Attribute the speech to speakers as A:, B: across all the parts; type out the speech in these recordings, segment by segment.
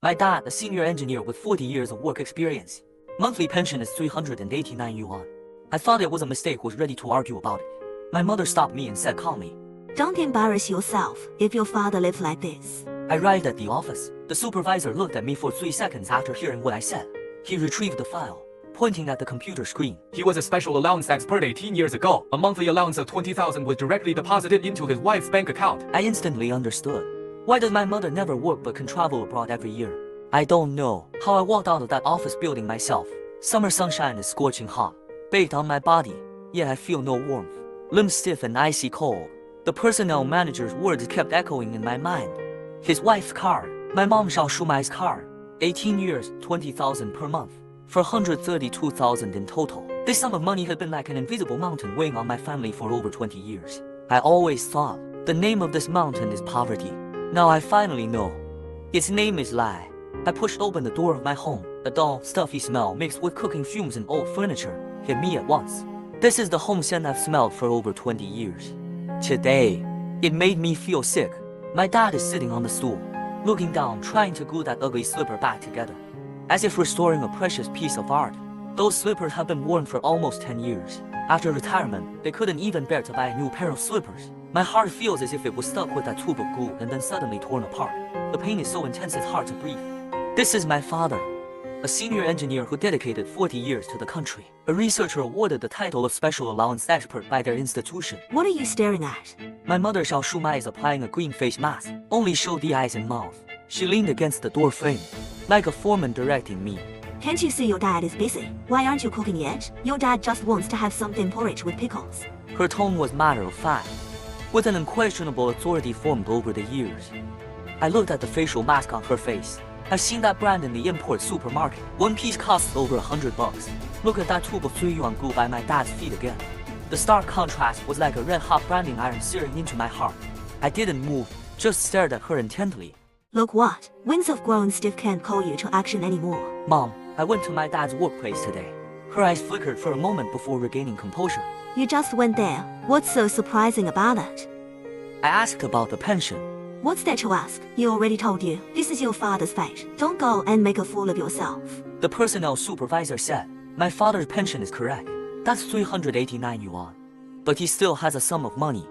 A: My dad, a senior engineer with 40 years of work experience. Monthly pension is 389 yuan. I thought it was a mistake, was ready to argue about it. My mother stopped me and said calmly,
B: "Don't embarrass yourself if your father lives like this."
A: I arrived at the office. The supervisor looked at me for 3 seconds after hearing what I said. He retrieved the file, pointing at the computer screen.
C: He was a special allowance expert 18 years ago. A monthly allowance of 20,000 was directly deposited into his wife's bank account.
A: I instantly understood. Why does my mother never work but can travel abroad every year? I don't know how I walked out of that office building myself. Summer sunshine is scorching hot, baked on my body, yet I feel no warmth. Limbs stiff and icy cold. The personnel manager's words kept echoing in my mind. His wife's car, my mom Xiao Shumai's car. 18 years, 20,000 per month. For 132,000 in total. This sum of money had been like an invisible mountain weighing on my family for over 20 years. I always thought the name of this mountain is poverty. Now I finally know. Its name is lie. I pushed open the door of my home. A dull, stuffy smell mixed with cooking fumes and old furniture hit me at once. This is the home scent I've smelled for over 20 years. Today, it made me feel sick. My dad is sitting on the stool, looking down, trying to glue that ugly slipper back together, as if restoring a precious piece of art. Those slippers have been worn for almost 10 years. After retirement, they couldn't even bear to buy a new pair of slippers. My heart feels as if it was stuck with that tube of glue and then suddenly torn apart. The pain is so intense it's hard to breathe. This is my father, a senior engineer who dedicated 40 years to the country. A researcher awarded the title of special allowance expert by their institution.
B: What are you staring at?
A: My mother Xiao Shumai is applying a green face mask. Only show the eyes and mouth. She leaned against the door frame, like a foreman directing me.
B: Can't you see your dad is busy? Why aren't you cooking yet? Your dad just wants to have something porridge with pickles.
A: Her tone was matter of fact, with an unquestionable authority formed over the years. I looked at the facial mask on her face. I've seen that brand in the import supermarket. One piece costs over 100 bucks. Look at that tube of 3 yuan glue by my dad's feet again. The stark contrast was like a red-hot branding iron searing into my heart. I didn't move, just stared at her intently.
B: Look what? Winds of grown stiff can't call you to action anymore.
A: Mom, I went to my dad's workplace today. Her eyes flickered for a moment before regaining composure.
B: You just went there. What's so surprising about it?
A: I asked about the pension.
B: What's there to ask? He already told you. This is your father's fate. Don't go and make a fool of yourself.
A: The personnel supervisor said, my father's pension is correct. That's 389 yuan. But he still has a sum of money.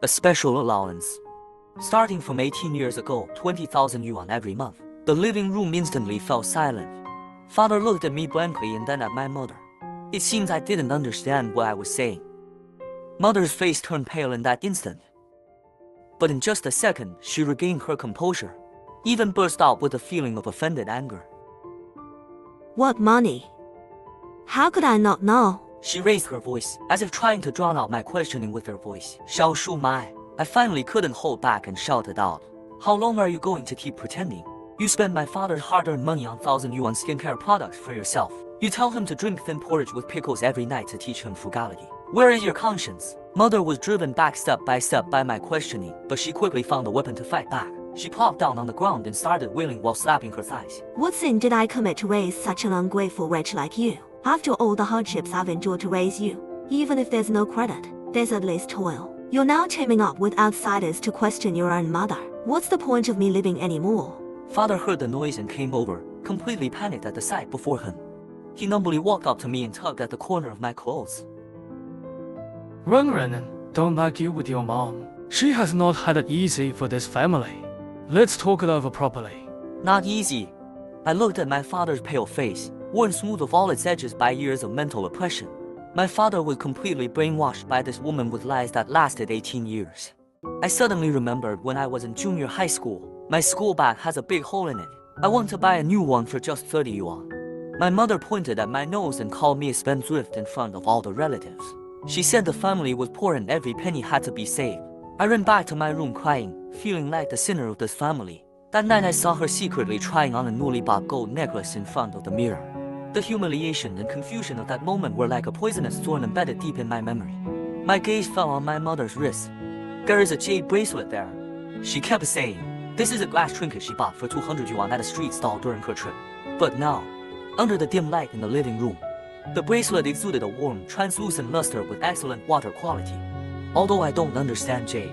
A: A special allowance. Starting from 18 years ago, 20,000 yuan every month. The living room instantly fell silent. Father looked at me blankly and then at my mother. It seems I didn't understand what I was saying. Mother's face turned pale in that instant. But in just a second, she regained her composure, even burst out with a feeling of offended anger.
B: What money? How could I not know?
A: She raised her voice, as if trying to drown out my questioning with her voice. Xiao Shumai. I finally couldn't hold back and shouted out. How long are you going to keep pretending? You spend my father's hard-earned money on 1,000 yuan skincare products for yourself. You tell him to drink thin porridge with pickles every night to teach him frugality. Where is your conscience? Mother was driven back step by step by my questioning, but she quickly found a weapon to fight back. She plopped down on the ground and started wailing while slapping her thighs.
B: What sin did I commit to raise such an ungrateful wretch like you? After all the hardships I've endured to raise you, even if there's no credit, there's at least toil. You're now teaming up with outsiders to question your own mother. What's the point of me living anymore?
A: Father heard the noise and came over, completely panicked at the sight before him. He numbly walked up to me and tugged at the corner of my clothes.
D: Ren, don't argue with your mom. She has not had it easy for this family. Let's talk it over properly.
A: Not easy. I looked at my father's pale face, worn smooth of all its edges by years of mental oppression. My father was completely brainwashed by this woman with lies that lasted 18 years. I suddenly remembered when I was in junior high school. My school bag has a big hole in it. I want to buy a new one for just 30 yuan. My mother pointed at my nose and called me a spendthrift in front of all the relatives. She said the family was poor and every penny had to be saved. I ran back to my room crying, feeling like the sinner of this family. That night I saw her secretly trying on a newly bought gold necklace in front of the mirror. The humiliation and confusion of that moment were like a poisonous thorn embedded deep in my memory. My gaze fell on my mother's wrist. There is a jade bracelet there. She kept saying, this is a glass trinket she bought for 200 yuan at a street stall during her trip. But now, under the dim light in the living room, the bracelet exuded a warm, translucent luster with excellent water quality. Although I don't understand jade,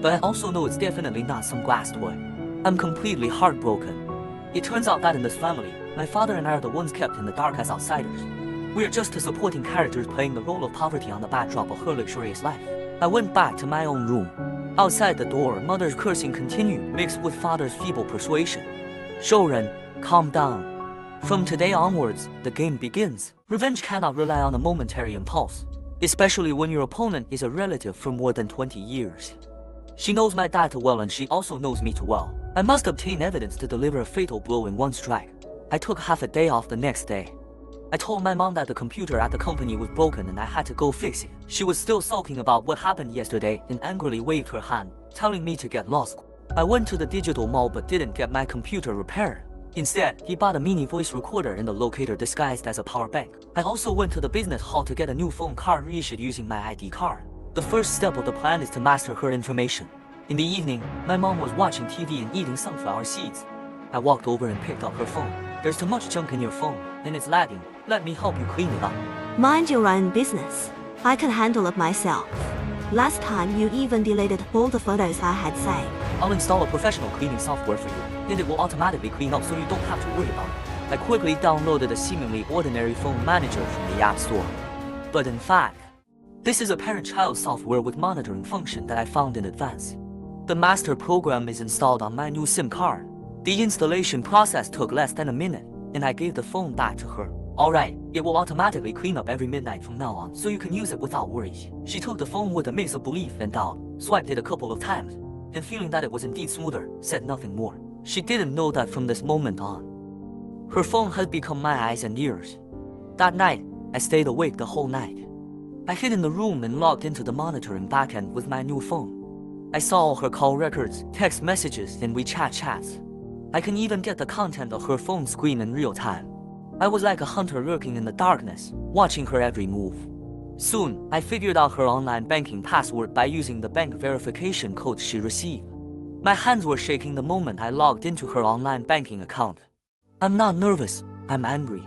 A: but I also know it's definitely not some glass toy. I'm completely heartbroken. It turns out that in this family, my father and I are the ones kept in the dark as outsiders. We are just the supporting characters playing the role of poverty on the backdrop of her luxurious life. I went back to my own room. Outside the door, mother's cursing continued, mixed with father's feeble persuasion. Shouren, calm down. From today onwards, the game begins. Revenge cannot rely on a momentary impulse, especially when your opponent is a relative for more than 20 years. She knows my dad too well and she also knows me too well. I must obtain evidence to deliver a fatal blow in one strike. I took half a day off the next day. I told my mom that the computer at the company was broken and I had to go fix it. She was still sulking about what happened yesterday and angrily waved her hand, telling me to get lost. I went to the digital mall but didn't get my computer repaired. Instead, he bought a mini voice recorder in the locator disguised as a power bank. I also went to the business hall to get a new phone card reissued using my ID card. The first step of the plan is to master her information. In the evening, my mom was watching TV and eating sunflower seeds. I walked over and picked up her phone. There's too much junk in your phone, and it's lagging. Let me help you clean it up.
B: Mind your own business. I can handle it myself. Last time you even deleted all the photos I had saved.
A: I'll install a professional cleaning software for you, and it will automatically clean up so you don't have to worry about it. I quickly downloaded a seemingly ordinary phone manager from the App Store. But in fact, this is a parent-child software with monitoring function that I found in advance. The master program is installed on my new SIM card. The installation process took less than a minute, and I gave the phone back to her. Alright, it will automatically clean up every midnight from now on, so you can use it without worries. She took the phone with a mix of belief and doubt, swiped it a couple of times, and feeling that it was indeed smoother, said nothing more. She didn't know that from this moment on, her phone had become my eyes and ears. That night, I stayed awake the whole night. I hid in the room and logged into the monitoring backend with my new phone. I saw all her call records, text messages, and WeChat chats. I can even get the content of her phone screen in real time. I was like a hunter lurking in the darkness, watching her every move. Soon, I figured out her online banking password by using the bank verification code she received. My hands were shaking the moment I logged into her online banking account. I'm not nervous, I'm angry.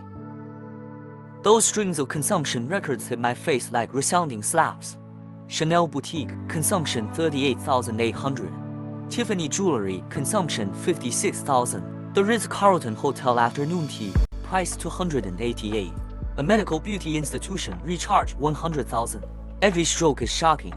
A: Those strings of consumption records hit my face like resounding slaps. Chanel boutique, consumption 38,800. Tiffany jewelry, consumption 56,000. The Ritz-Carlton Hotel afternoon tea, price 288. A medical beauty institution, recharge 100,000. Every stroke is shocking.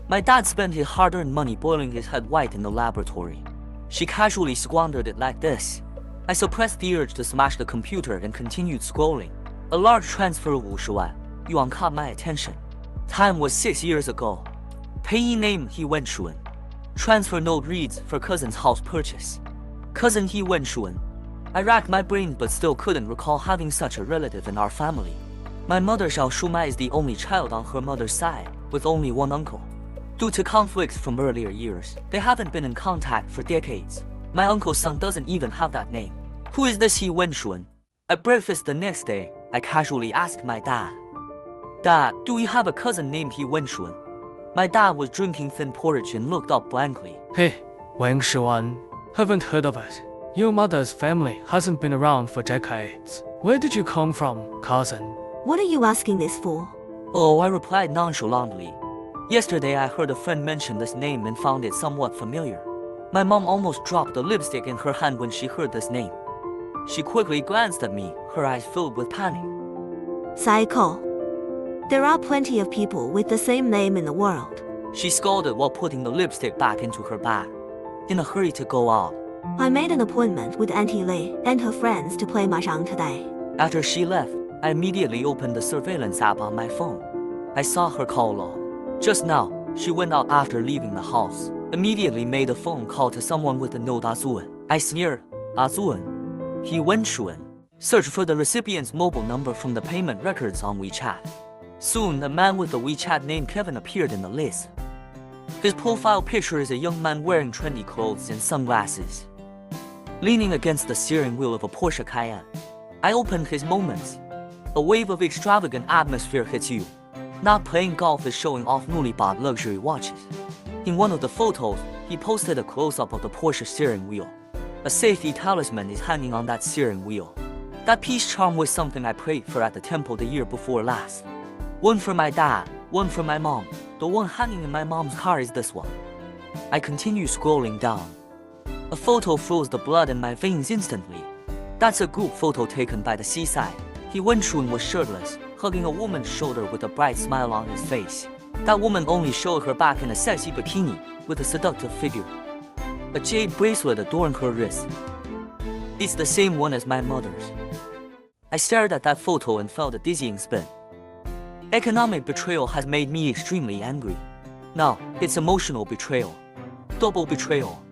A: My dad spent his hard-earned money boiling his head white in the laboratory. She casually squandered it like this. I suppressed the urge to smash the computer and continued scrolling. A large transfer of 50万 yuan caught my attention. Time was 6 years ago. Payee name He Wenshun. Transfer note reads for cousin's house purchase. Cousin He Wenshun. I racked my brain but still couldn't recall having such a relative in our family. My mother Xiao Shumai is the only child on her mother's side, with only one uncle. Due to conflicts from earlier years, they haven't been in contact for decades. My uncle's son doesn't even have that name. Who is this He Wenshun? At breakfast the next day, I casually asked my dad, Dad, do you have a cousin named He Wenshun? My dad was drinking thin porridge and looked up blankly.
D: Hey, Wang Shiwan, haven't heard of it. Your mother's family hasn't been around for decades. Where did you come from, cousin?
B: What are you asking this for?
A: Oh, I replied nonchalantly. Yesterday I heard a friend mention this name and found it somewhat familiar. My mom almost dropped the lipstick in her hand when she heard this name. She quickly glanced at me, her eyes filled with panic.
B: Psycho. There are plenty of people with the same name in the world.
A: She scolded while putting the lipstick back into her bag. In a hurry to go out.
B: I made an appointment with Auntie Lee and her friends to play mahjong today.
A: After she left, I immediately opened the surveillance app on my phone. I saw her call log. Just now, she went out after leaving the house. Immediately made a phone call to someone with the note Azuan. I sneered, Azuan. He Wenshun. Searched for the recipient's mobile number from the payment records on WeChat. Soon, a man with the WeChat name Kevin appeared in the list. His profile picture is a young man wearing trendy clothes and sunglasses, leaning against the steering wheel of a Porsche Cayenne. I opened his moments. A wave of extravagant atmosphere hits you. Not playing golf is showing off newly bought luxury watches. In one of the photos, he posted a close-up of the Porsche steering wheel. A safety talisman is hanging on that steering wheel. That peace charm was something I prayed for at the temple the year before last. One for my dad, one for my mom. The one hanging in my mom's car is this one. I continue scrolling down. A photo froze the blood in my veins instantly. That's a group photo taken by the seaside. He Wenchun was shirtless, hugging a woman's shoulder with a bright smile on his face. That woman only showed her back in a sexy bikini, with a seductive figure. A jade bracelet adorned her wrist. It's the same one as my mother's. I stared at that photo and felt a dizzying spin. Economic betrayal has made me extremely angry. Now, it's emotional betrayal. Double betrayal.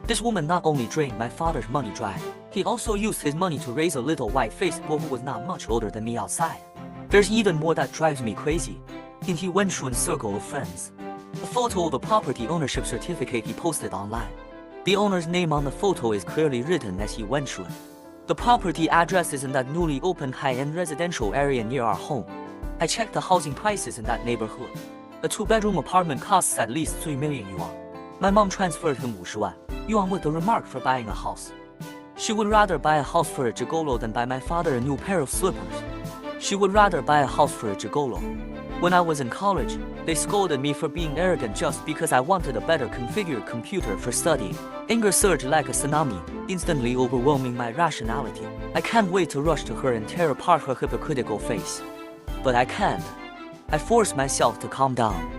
A: This woman not only drained my father's money dry, he also used his money to raise a little white-faced boy who was not much older than me outside. There's even more that drives me crazy. In he Wenchun's circle of friends, a photo of a property ownership certificate he posted online. The owner's name on the photo is clearly written as he Wenchun. The property address is in that newly opened high-end residential area near our home. I checked the housing prices in that neighborhood. A 2-bedroom apartment costs at least 3 million yuan. My mom transferred him 50 万 yuan with the remark for buying a house. She would rather buy a house for a gigolo than buy my father a new pair of slippers. She would rather buy a house for a gigolo. When I was in college, they scolded me for being arrogant just because I wanted a better configured computer for studying. Anger surged like a tsunami, instantly overwhelming my rationality. I can't wait to rush to her and tear apart her hypocritical face. But I can't. I force myself to calm down.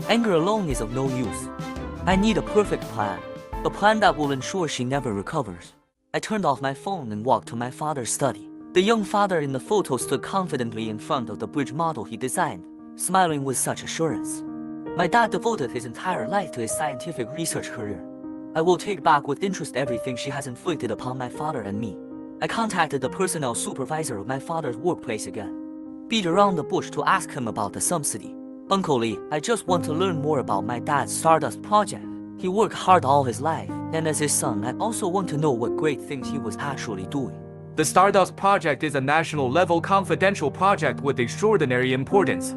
A: Anger alone is of no use. I need a perfect plan. A plan that will ensure she never recovers. I turned off my phone and walked to my father's study. The young father in the photo stood confidently in front of the bridge model he designed, smiling with such assurance. My dad devoted his entire life to his scientific research career. I will take back with interest everything she has inflicted upon my father and me. I contacted the personnel supervisor of my father's workplace again. Beat around the bush to ask him about the subsidy. Uncle Lee, I just want to learn more about my dad's Stardust project. He worked hard all his life, and as his son, I also want to know what great things he was actually doing.
C: The Stardust project is a national-level confidential project with extraordinary importance.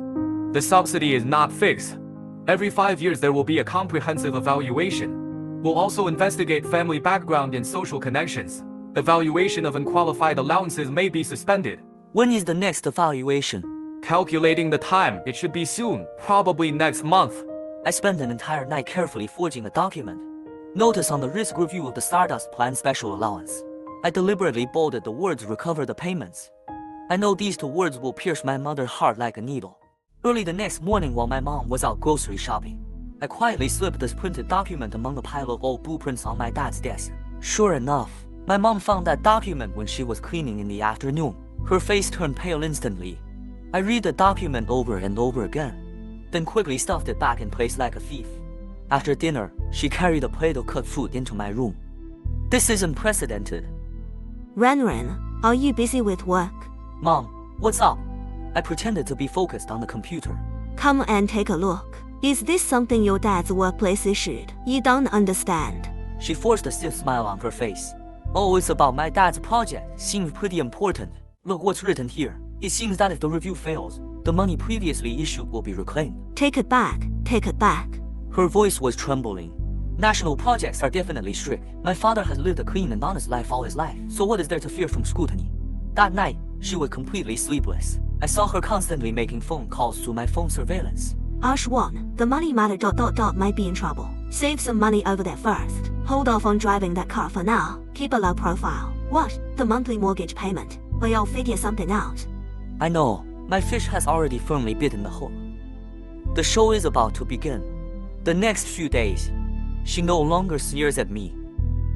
C: The subsidy is not fixed. Every 5 years there will be a comprehensive evaluation. We'll also investigate family background and social connections. Evaluation of unqualified allowances may be suspended.
A: When is the next evaluation?
C: Calculating the time, it should be soon, probably next month.
A: I spent an entire night carefully forging a document. Notice on the risk review of the Stardust Plan special allowance. I deliberately bolded the words recover the payments. I know these 2 words will pierce my mother's heart like a needle. Early the next morning while my mom was out grocery shopping, I quietly slipped this printed document among a pile of old blueprints on my dad's desk. Sure enough, my mom found that document when she was cleaning in the afternoon. Her face turned pale instantly. I read the document over and over again, then quickly stuffed it back in place like a thief. After dinner, she carried a plate of cut fruit into my room. This is unprecedented.
B: Ren, are you busy with work?
A: Mom, what's up? I pretended to be focused on the computer.
B: Come and take a look. Is this something your dad's workplace issued? You don't understand.
A: She forced a stiff smile on her face. Oh, it's about my dad's project. Seems pretty important. Look what's written here. It seems that if the review fails, the money previously issued will be reclaimed.
B: Take it back. Take it back.
A: Her voice was trembling. National projects are definitely strict. My father has lived a clean and honest life all his life, so what is there to fear from scrutiny? That night, she was completely sleepless. I saw her constantly making phone calls through my phone surveillance.
B: Ashwan, the money matter ... might be in trouble. Save some money over there first. Hold off on driving that car for now. Keep a low profile. What? The monthly mortgage payment. We'll figure something out.
A: I know. My fish has already firmly bitten the hook. The show is about to begin. The next few days, she no longer sneers at me.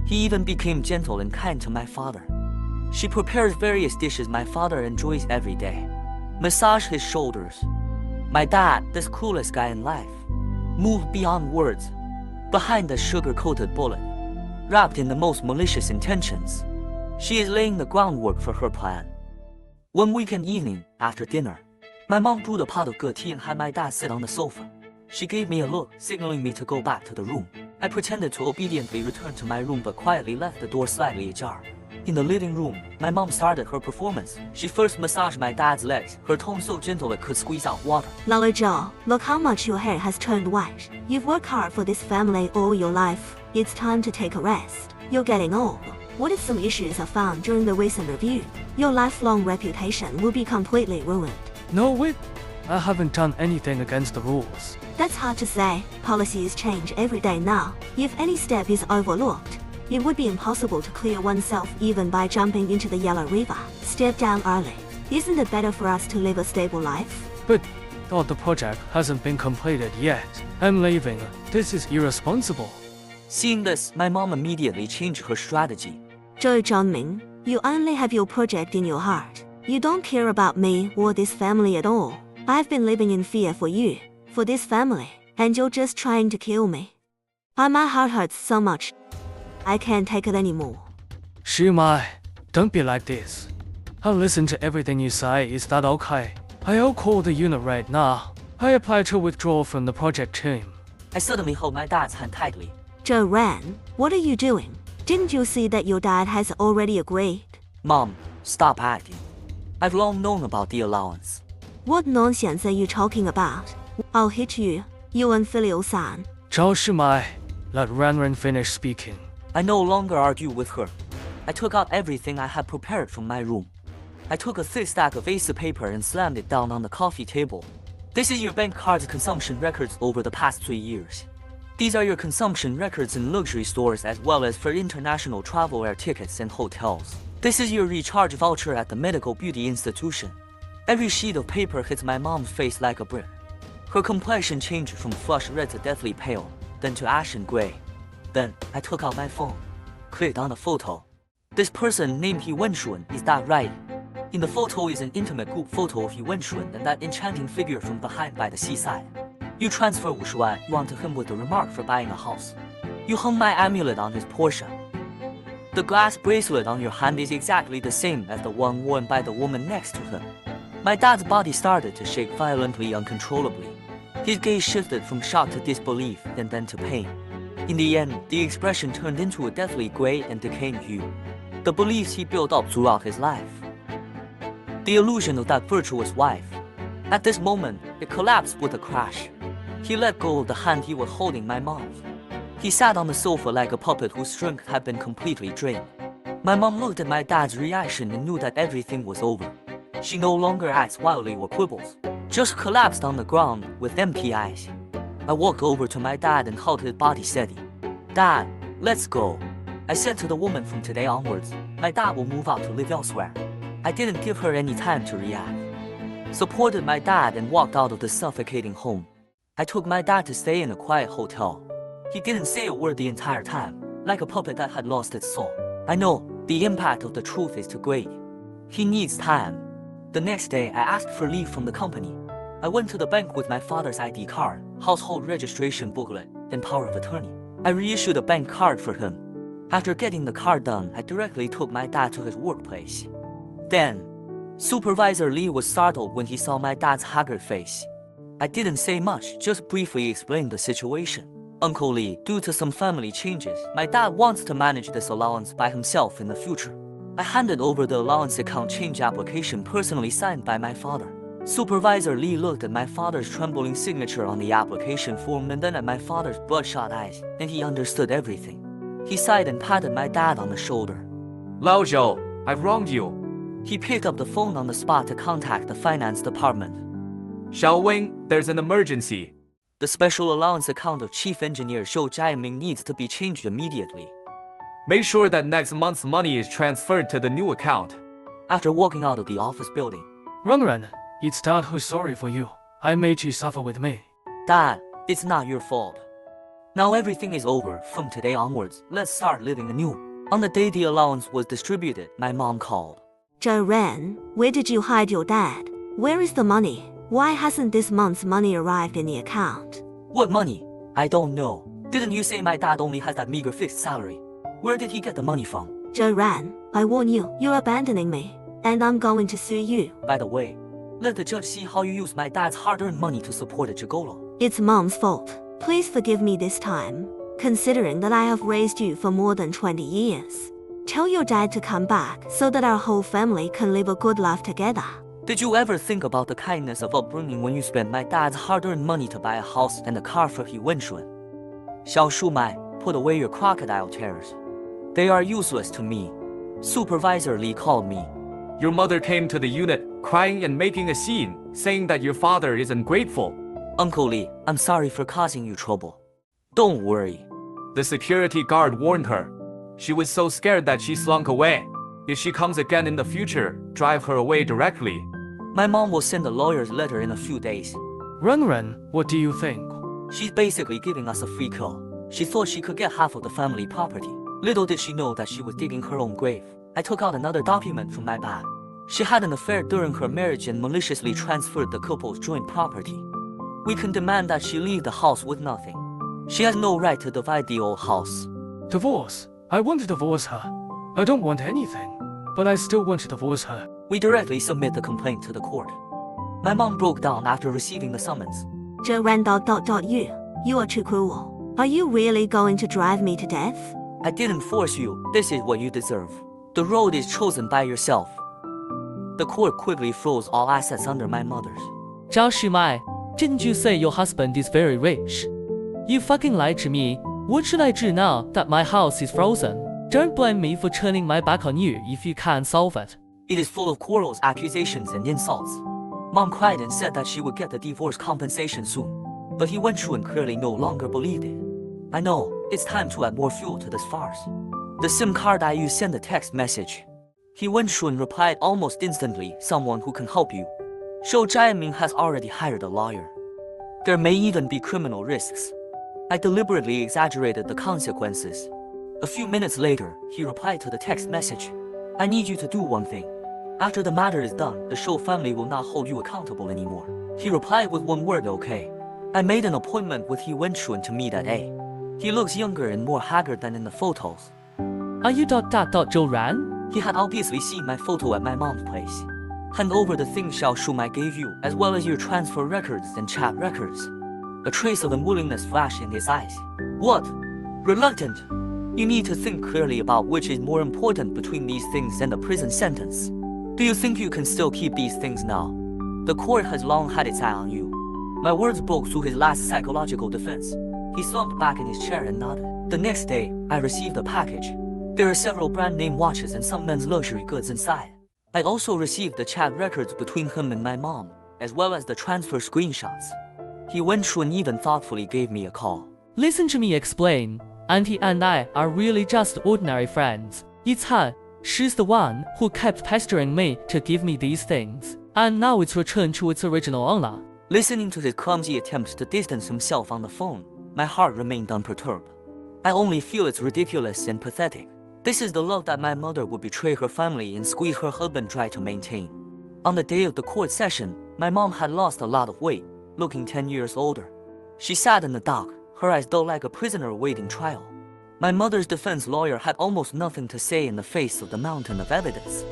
A: He even became gentle and kind to my father. She prepares various dishes my father enjoys every day. Massage his shoulders. My dad, this coolest guy in life, moved beyond words, behind the sugar-coated bullet, wrapped in the most malicious intentions. She is laying the groundwork for her plan. One weekend evening, after dinner, my mom brewed a pot of good tea and had my dad sit on the sofa. She gave me a look, signaling me to go back to the room. I pretended to obediently return to my room but quietly left the door slightly ajar. In the living room, my mom started her performance. She first massaged my dad's legs, her tone so gentle it could squeeze out water.
B: Lala Joe, look how much your hair has turned white. You've worked hard for this family all your life. It's time to take a rest. You're getting old. What if some issues are found during the recent review? Your lifelong reputation will be completely ruined.
D: No, wait. I haven't done anything against the rules.
B: That's hard to say. Policies change every day now. If any step is overlooked, It would be impossible to clear oneself even by jumping into the Yellow River. Step down early. Isn't it better for us to live a stable life?
D: But the project hasn't been completed yet. I'm leaving. This is irresponsible.
A: Seeing this, my mom immediately changed her strategy.
B: Zhou Zhangming, you only have your project in your heart. You don't care about me or this family at all. I've been living in fear for you, for this family, and you're just trying to kill me. My heart hurts so much. I can't take it anymore.
D: Shumai, don't be like this. I'll listen to everything you say. Is that okay? I'll call the unit right now. I apply to withdraw from the project team.
A: I suddenly held my dad's hand tightly.
B: Zhou Ran, what are you doing? Didn't you see that your dad has already agreed?
A: Mom, stop acting. I've long known about the allowance.
B: What nonsense are you talking about? I'll hit you, yuan filial-san.
D: Zhao Shumai, let Ran finish speaking.
A: I no longer argue with her. I took out everything I had prepared from my room. I took a thick stack of ace paper and slammed it down on the coffee table. This is your bank card's consumption records over the past 3 years. These are your consumption records in luxury stores as well as for international travel air tickets and hotels. This is your recharge voucher at the medical beauty institution. Every sheet of paper hits my mom's face like a brick. Her complexion changed from flush red to deathly pale, then to ashen gray. Then, I took out my phone, clicked on a photo. This person named He Wenshun, is that right? In the photo is an intimate group photo of He Wenshun and that enchanting figure from behind by the seaside. You transfer 50 万 yuan to him with the remark for buying a house. You hung my amulet on his Porsche. The glass bracelet on your hand is exactly the same as the one worn by the woman next to him. My dad's body started to shake violently, uncontrollably. His gaze shifted from shock to disbelief and then to pain. In the end, the expression turned into a deathly gray and decaying hue. The beliefs he built up throughout his life. The illusion of that virtuous wife. At this moment, it collapsed with a crash. He let go of the hand he was holding my mom's. He sat on the sofa like a puppet whose strength had been completely drained. My mom looked at my dad's reaction and knew that everything was over. She no longer acts wildly or quibbles, just collapsed on the ground with empty eyes. I walked over to my dad and held his body steady. Dad, let's go. I said to the woman, from today onwards, my dad will move out to live elsewhere. I didn't give her any time to react. Supported my dad and walked out of the suffocating home. I took my dad to stay in a quiet hotel. He didn't say a word the entire time, like a puppet that had lost its soul. I know, the impact of the truth is too great. He needs time. The next day, I asked for leave from the company. I went to the bank with my father's ID card, household registration booklet, and power of attorney. I reissued a bank card for him. After getting the card done, I directly took my dad to his workplace. Then, Supervisor Lee was startled when he saw my dad's haggard face. I didn't say much, just briefly explained the situation. Uncle Lee, due to some family changes, my dad wants to manage this allowance by himself in the future. I handed over the allowance account change application personally signed by my father. Supervisor Lee looked at my father's trembling signature on the application form and then at my father's bloodshot eyes, and he understood everything. He sighed and patted my dad on the shoulder.
C: Lao Zhou, I've wronged you.
A: He picked up the phone on the spot to contact the finance department.
C: Xiao Wing, there's an emergency.
A: The special allowance account of Chief Engineer Zhou Jiaming needs to be changed immediately.
C: Make sure that next month's money is transferred to the new account.
A: After walking out of the office building,
D: Ran, it's Dad who's sorry for you. I made you suffer with me.
A: Dad, it's not your fault. Now everything is over. From today onwards, let's start living anew. On the day the allowance was distributed, my mom called.
B: Zhou Ran, where did you hide your dad? Where is the money? Why hasn't this month's money arrived in the account?
A: What money? I don't know. Didn't you say my dad only has that meager fixed salary? Where did he get the money from?
B: Zhou Ran, I warn you, you're abandoning me, and I'm going to sue you.
A: By the way, let the judge see how you use my dad's hard-earned money to support a gigolo.
B: It's Mom's fault. Please forgive me this time, considering that I have raised you for more than 20 years. Tell your dad to come back so that our whole family can live a good life together.
A: Did you ever think about the kindness of upbringing when you spent my dad's hard-earned money to buy a house and a car for He Wenshun? Xiao Shumai, put away your crocodile tears. They are useless to me. Supervisor Lee called me.
C: Your mother came to the unit, crying and making a scene, saying that your father is ungrateful.
A: Uncle Lee, I'm sorry for causing you trouble. Don't worry.
C: The security guard warned her. She was so scared that she slunk away. If she comes again in the future, drive her away directly.
A: My mom will send a lawyer's letter in a few days.
D: Ren, what do you think?
A: She's basically giving us a free kill. She thought she could get half of the family property. Little did she know that she was digging her own grave. I took out another document from my bag. She had an affair during her marriage and maliciously transferred the couple's joint property. We can demand that she leave the house with nothing. She has no right to divide the old house.
D: Divorce? I want to divorce her. I don't want anything, but I still want to divorce her.
A: We directly submit the complaint to the court. My mom broke down after receiving the summons.
B: Joanne. You are too cruel. Are you really going to drive me to death?
A: I didn't force you. This is what you deserve. The road is chosen by yourself. The court quickly froze all assets under my mother's.
E: Zhao Shumai, didn't you say your husband is very rich? You fucking lied to me. What should I do now that my house is frozen? Don't blame me for turning my back on you if you can't solve it.
A: It is full of quarrels, accusations, and insults. Mom cried and said that she would get the divorce compensation soon. But he went through and clearly no longer believed it. I know, it's time to add more fuel to this farce. The SIM card I used sent a text message. He went through and replied almost instantly, someone who can help you. Shou Jianming has already hired a lawyer. There may even be criminal risks. I deliberately exaggerated the consequences. A few minutes later, he replied to the text message. I need you to do one thing. After the matter is done, the Shou family will not hold you accountable anymore. He replied with one word, okay. I made an appointment with He Wenchun to meet at A. He looks younger and more haggard than in the photos.
E: Are you Zhou Ran?
A: He had obviously seen my photo at my mom's place. Hand over the things Xiao Shumai gave you, as well as your transfer records and chat records. A trace of unwillingness flashed in his eyes. What? Reluctant? You need to think clearly about which is more important between these things and a prison sentence. Do you think you can still keep these things now? The court has long had its eye on you. My words broke through his last psychological defense. He slumped back in his chair and nodded. The next day, I received a package. There are several brand-name watches and some men's luxury goods inside. I also received the chat records between him and my mom, as well as the transfer screenshots. He went through and even thoughtfully gave me a call.
E: Listen to me explain. Auntie and I are really just ordinary friends. Yican, she's the one who kept pestering me to give me these things. And now it's returned to its original owner.
A: Listening to his clumsy attempts to distance himself on the phone, my heart remained unperturbed. I only feel it's ridiculous and pathetic. This is the love that my mother would betray her family and squeeze her husband dry to maintain. On the day of the court session, my mom had lost a lot of weight, looking 10 years older. She sat in the dock, her eyes dull like a prisoner awaiting trial. My mother's defense lawyer had almost nothing to say in the face of the mountain of evidence.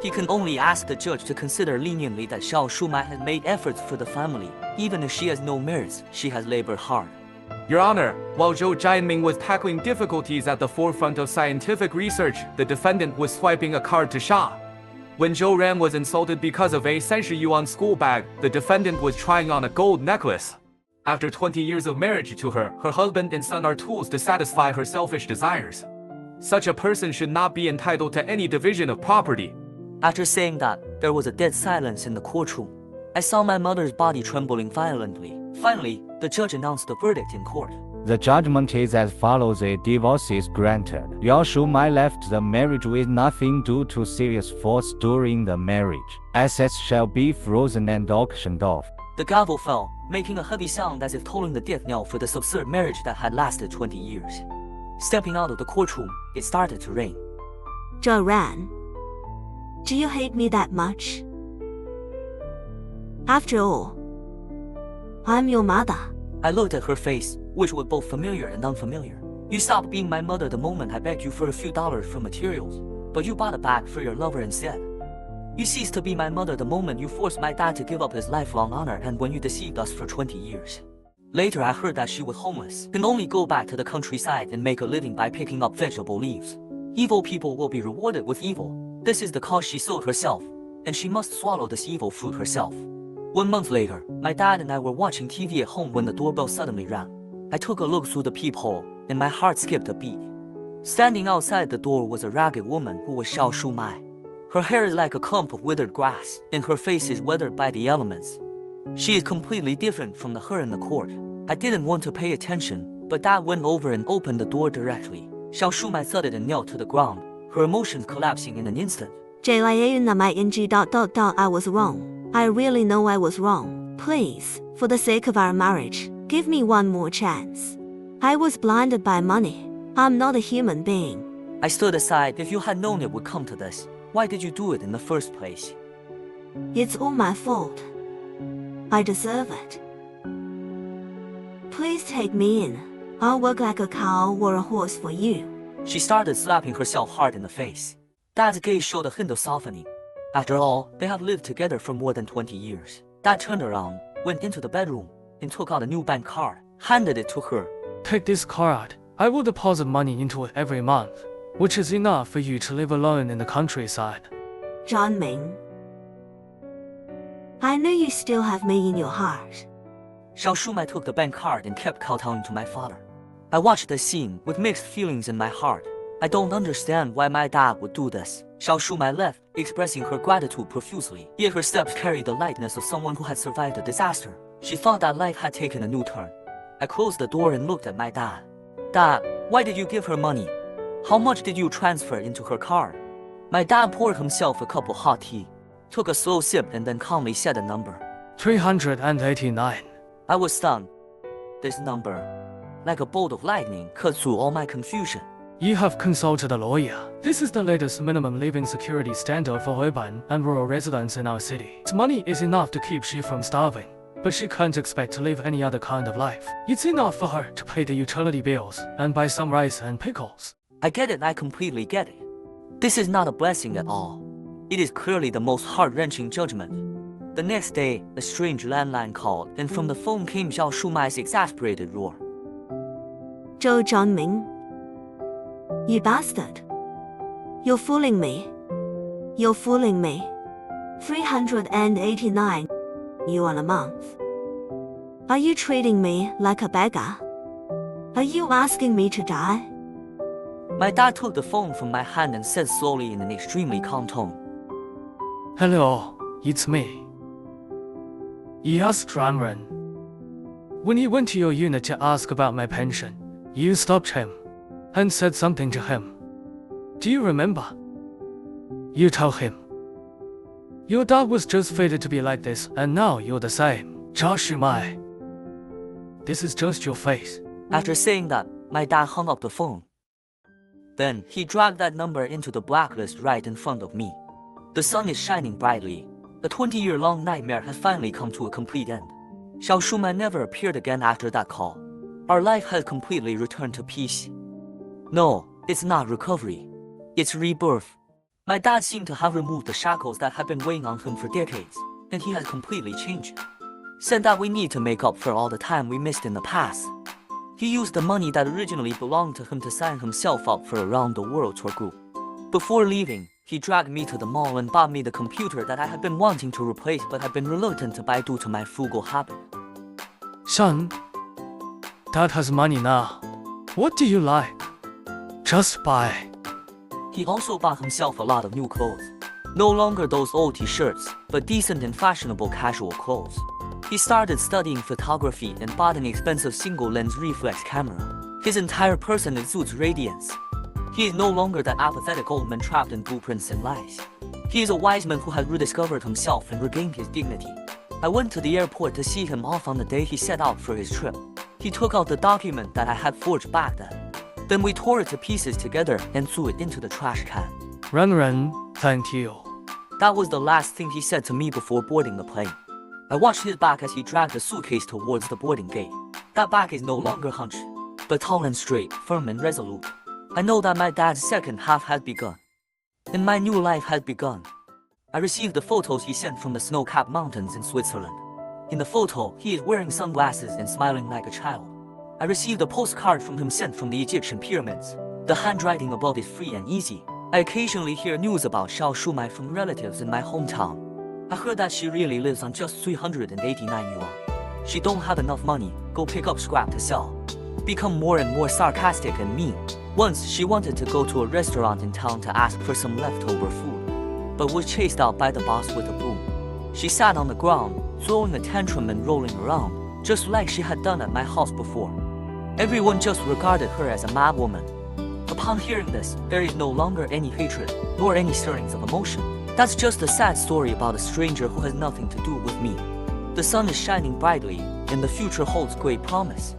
A: He can only ask the judge to consider leniently that Xiao Shumai has made efforts for the family. Even if she has no merits, she has labored hard.
C: Your Honor, while Zhou Jianming was tackling difficulties at the forefront of scientific research, the defendant was swiping a card to Sha. When Zhou Ran was insulted because of a century yuan school bag, the defendant was trying on a gold necklace. After 20 years of marriage to her, her husband and son are tools to satisfy her selfish desires. Such a person should not be entitled to any division of property.
A: After saying that, there was a dead silence in the courtroom. I saw my mother's body trembling violently. Finally, the judge announced the verdict in court.
F: The judgment is as follows: a divorce is granted. Liao Shumai left the marriage with nothing due to serious faults during the marriage. Assets shall be frozen and auctioned off.
A: The gavel fell, making a heavy sound as if tolling the death knell for this absurd marriage that had lasted 20 years. Stepping out of the courtroom, it started to rain.
B: Joanne, do you hate me that much? After all, I'm your mother.
A: I looked at her face, which was both familiar and unfamiliar. You stopped being my mother the moment I begged you for a few dollars for materials, but you bought a bag for your lover instead. You ceased to be my mother the moment you forced my dad to give up his lifelong honor and when you deceived us for 20 years. Later I heard that she was homeless, can only go back to the countryside and make a living by picking up vegetable leaves. Evil people will be rewarded with evil. This is the cost she sowed herself, and she must swallow this evil fruit herself. 1 month later, my dad and I were watching TV at home when the doorbell suddenly rang. I took a look through the peephole, and my heart skipped a beat. Standing outside the door was a ragged woman who was Xiao Shumai. Her hair is like a clump of withered grass, and her face is weathered by the elements. She is completely different from her in the court. I didn't want to pay attention, but Dad went over and opened the door directly. Xiao Shumai thudded and knelt to the ground, her emotions collapsing in an instant.
B: I was wrong. I really know I was wrong. Please, for the sake of our marriage, give me one more chance. I was blinded by money. I'm not a human being.
A: I stood aside. If you had known it would come to this, why did you do it in the first place?
B: It's all my fault. I deserve it. Please take me in. I'll work like a cow or a horse for you.
A: She started slapping herself hard in the face. Dad's gaze showed a hint of softening. After all, they have lived together for more than 20 years. Dad turned around, went into the bedroom, and took out a new bank card, handed it to her.
D: Take this card. I will deposit money into it every month, which is enough for you to live alone in the countryside.
B: John Ming, I know you still have me in your heart.
A: Xiao Shumai took the bank card and kept kowtowing to my father. I watched the scene with mixed feelings in my heart. I don't understand why my dad would do this. Xiao Shumai left, expressing her gratitude profusely, yet her steps carried the lightness of someone who had survived a disaster. She thought that life had taken a new turn. I closed the door and looked at my dad. Dad, why did you give her money? How much did you transfer into her card? My dad poured himself a cup of hot tea, took a slow sip and then calmly said a number.
D: 389.
A: I was stunned. This number, like a bolt of lightning, cut through all my confusion.
D: You have consulted a lawyer. This is the latest minimum living security standard for urban and rural residents in our city. Its money is enough to keep she from starving, but she can't expect to live any other kind of life. It's enough for her to pay the utility bills and buy some rice and pickles.
A: I get it, I completely get it. This is not a blessing at all. It is clearly the most heart-wrenching judgment. The next day, a strange landline called, and from the phone came Xiao Shumai's exasperated roar.
B: Zhou Zhangming, you bastard. You're fooling me. You're fooling me. 389 yuan a month. Are you treating me like a beggar? Are you asking me to die?
A: My dad took the phone from my hand and said slowly in an extremely calm tone.
D: Hello, it's me. Yes, Ranran. When he went to your unit to ask about my pension, you stopped him and said something to him. Do you remember? You told him. Your dad was just fated to be like this, and now you're the same. Zhao Shumai. This is just your face.
A: After saying that, my dad hung up the phone. Then, he dragged that number into the blacklist right in front of me. The sun is shining brightly. The 20-year-long nightmare has finally come to a complete end. Xiao Shumai never appeared again after that call. Our life has completely returned to peace. No, it's not recovery. It's rebirth. My dad seemed to have removed the shackles that had been weighing on him for decades, and he has completely changed. Said that we need to make up for all the time we missed in the past. He used the money that originally belonged to him to sign himself up for a round-the-world tour group. Before leaving, he dragged me to the mall and bought me the computer that I had been wanting to replace but had been reluctant to buy due to my frugal habit.
D: Son, Dad has money now. What do you like? Just buy.
A: He also bought himself a lot of new clothes. No longer those old t-shirts, but decent and fashionable casual clothes. He started studying photography and bought an expensive single-lens reflex camera. His entire person exudes radiance. He is no longer that apathetic old man trapped in blueprints and lies. He is a wise man who has rediscovered himself and regained his dignity. I went to the airport to see him off on the day he set out for his trip. He took out the document that I had forged back then. Then we tore it to pieces together and threw it into the trash can.
D: Ren, thank you.
A: That was the last thing he said to me before boarding the plane. I watched his back as he dragged the suitcase towards the boarding gate. That back is no longer hunched, but tall and straight, firm and resolute. I know that my dad's second half has begun, and my new life has begun. I received the photos he sent from the snow-capped mountains in Switzerland. In the photo, he is wearing sunglasses and smiling like a child. I received a postcard from him sent from the Egyptian pyramids. The handwriting above is free and easy. I occasionally hear news about Xiao Shumai from relatives in my hometown. I heard that she really lives on just 389 yuan. She don't have enough money, go pick up scrap to sell. Become more and more sarcastic and mean. Once, she wanted to go to a restaurant in town to ask for some leftover food, but was chased out by the boss with a broom. She sat on the ground, throwing a tantrum and rolling around, just like she had done at my house before. Everyone just regarded her as a mad woman. Upon hearing this, there is no longer any hatred, nor any stirrings of emotion. That's just a sad story about a stranger who has nothing to do with me. The sun is shining brightly, and the future holds great promise.